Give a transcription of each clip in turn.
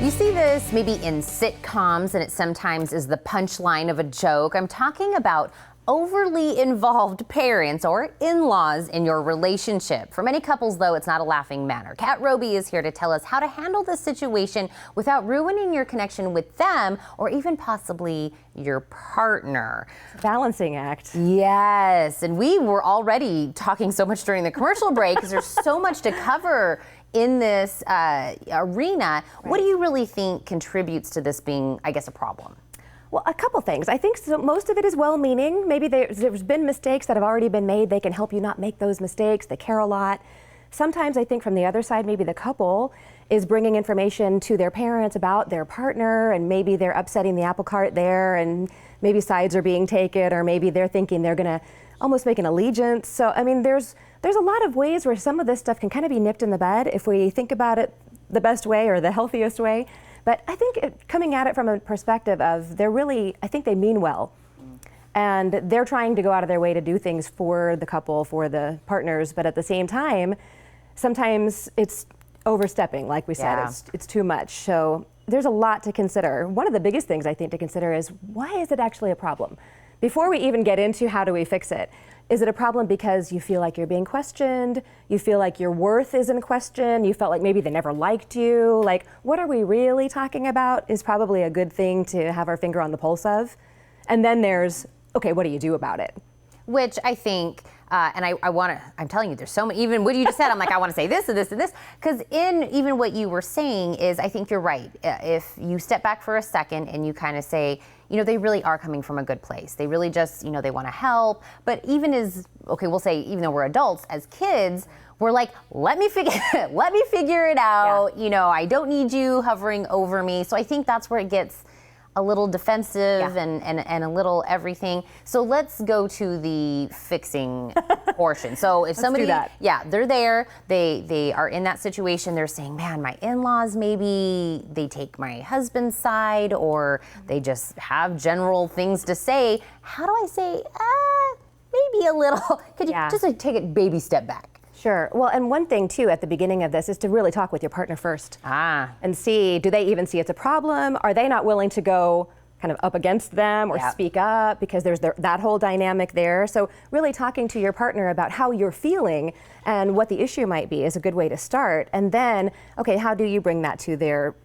You see this maybe in sitcoms, and it sometimes is the punchline of a joke. I'm talking about overly involved parents or in-laws in your relationship. For many couples, though, it's not a laughing matter. Kat Robey is here to tell us how to handle this situation without ruining your connection with them or even possibly your partner. Balancing act. Yes, and we were already talking so much during the commercial break because there's so much to cover in this arena. Right. What do you really think contributes to this being, I guess, a problem? Well, a couple things. I think most of it is well-meaning. Maybe there's been mistakes that have already been made. They can help you not make those mistakes. They care a lot. Sometimes I think from the other side, maybe the couple is bringing information to their parents about their partner, and maybe they're upsetting the apple cart there, and maybe sides are being taken, or maybe they're thinking they're going to almost make an allegiance. So, I mean, there's a lot of ways where some of this stuff can kind of be nipped in the bud if we think about it the best way or the healthiest way. But I think coming at it from a perspective of I think they mean well. And they're trying to go out of their way to do things for the couple, for the partners, but at the same time, sometimes it's overstepping, like we said, it's too much. So there's a lot to consider. One of the biggest things I think to consider is, why is it actually a problem? Before we even get into how do we fix it, is it a problem because you feel like you're being questioned? You feel like your worth is in question? You felt like maybe they never liked you? Like, what are we really talking about is probably a good thing to have our finger on the pulse of. And then there's, okay, what do you do about it? Which I think, and I'm telling you, there's so many, even what you just said, I'm like, I want to say this and this and this, because in even what you were saying is, I think you're right. If you step back for a second and you kind of say, you know, they really are coming from a good place. They really just, you know, they want to help. But even we'll say, even though we're adults, as kids, we're like, let me figure it out. Yeah. You know, I don't need you hovering over me. So I think that's where it gets a little defensive and a little everything. So let's go to the fixing portion. So if somebody, they're there, they are in that situation, they're saying, man, my in-laws, maybe they take my husband's side, or they just have general things to say. How do I say, maybe a little, could you just take it baby step back? Sure. Well, and one thing too at the beginning of this is to really talk with your partner first. And see, do they even see it's a problem? Are they not willing to go kind of up against them or speak up, because there's that whole dynamic there. So really talking to your partner about how you're feeling and what the issue might be is a good way to start. And then, okay, how do you bring that to their,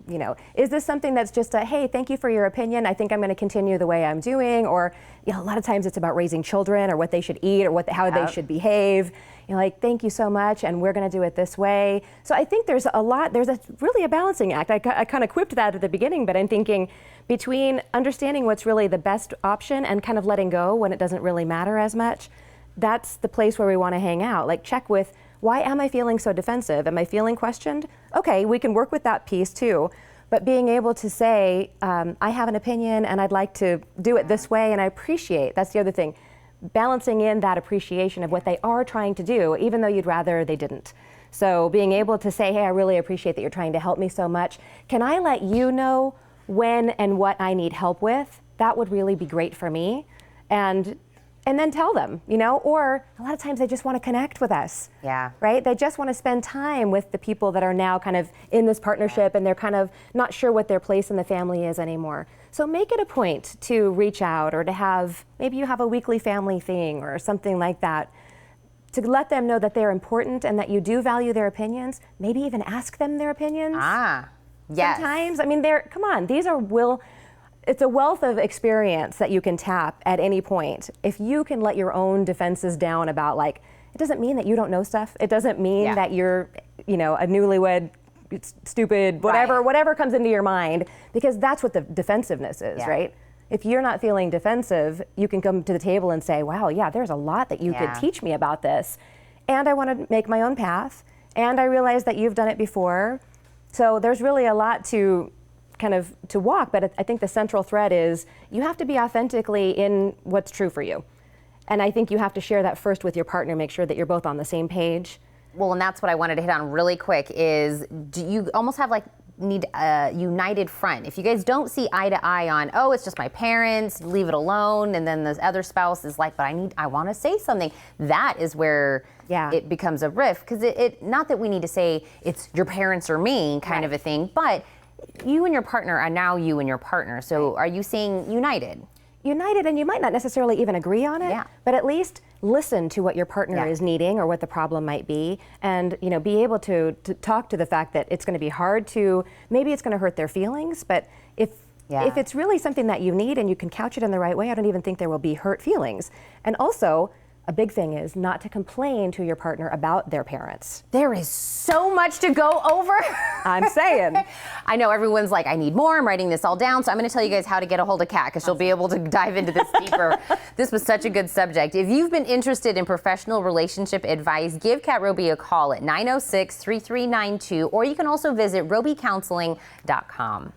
you know, is this something that's just a, hey, thank you for your opinion, I think I'm going to continue the way I'm doing? Or, you know, a lot of times it's about raising children or what they should eat or how they should behave. You know, like, thank you so much, and we're going to do it this way. So I think there's really a balancing act. I kind of quipped that at the beginning, but I'm thinking between understanding what's really the best option and kind of letting go when it doesn't really matter as much, that's the place where we want to hang out. Like, check with, why am I feeling so defensive? Am I feeling questioned? Okay, we can work with that piece too. But being able to say, I have an opinion and I'd like to do it this way, and I appreciate, that's the other thing, balancing in that appreciation of what they are trying to do, even though you'd rather they didn't. So being able to say, hey, I really appreciate that you're trying to help me so much. Can I let you know when and what I need help with? That would really be great for me. And then tell them, you know, or a lot of times they just want to connect with us. Yeah. Right? They just want to spend time with the people that are now kind of in this partnership, and they're kind of not sure what their place in the family is anymore. So make it a point to reach out, or to have, maybe you have a weekly family thing or something like that, to let them know that they're important and that you do value their opinions. Maybe even ask them their opinions. Yes. Sometimes, I mean, come on, it's a wealth of experience that you can tap at any point. If you can let your own defenses down about, like, it doesn't mean that you don't know stuff. It doesn't mean that you're, you know, a newlywed, stupid, whatever comes into your mind, because that's what the defensiveness is, right? If you're not feeling defensive, you can come to the table and say, wow, there's a lot that you could teach me about this. And I want to make my own path. And I realize that you've done it before. So there's really a lot to walk, but I think the central thread is you have to be authentically in what's true for you. And I think you have to share that first with your partner, make sure that you're both on the same page. Well, and that's what I wanted to hit on really quick is, do you almost have need a united front? If you guys don't see eye to eye on, oh, it's just my parents, leave it alone, and then the other spouse is like, but I want to say something, that is where it becomes a rift, because it not that we need to say it's your parents or me kind of a thing, but you and your partner are now you and your partner. So are you saying united? United, and you might not necessarily even agree on it, but at least listen to what your partner is needing or what the problem might be, and be able to talk to the fact that it's going to be hard to, maybe it's going to hurt their feelings, but if it's really something that you need and you can couch it in the right way, I don't even think there will be hurt feelings. And also, a big thing is not to complain to your partner about their parents. There is so much to go over. I'm saying. I know everyone's like, I need more. I'm writing this all down. So I'm going to tell you guys how to get a hold of Kat, because she'll be able to dive into this deeper. This was such a good subject. If you've been interested in professional relationship advice, give Kat Robey a call at 906-3392, or you can also visit robeycounseling.com.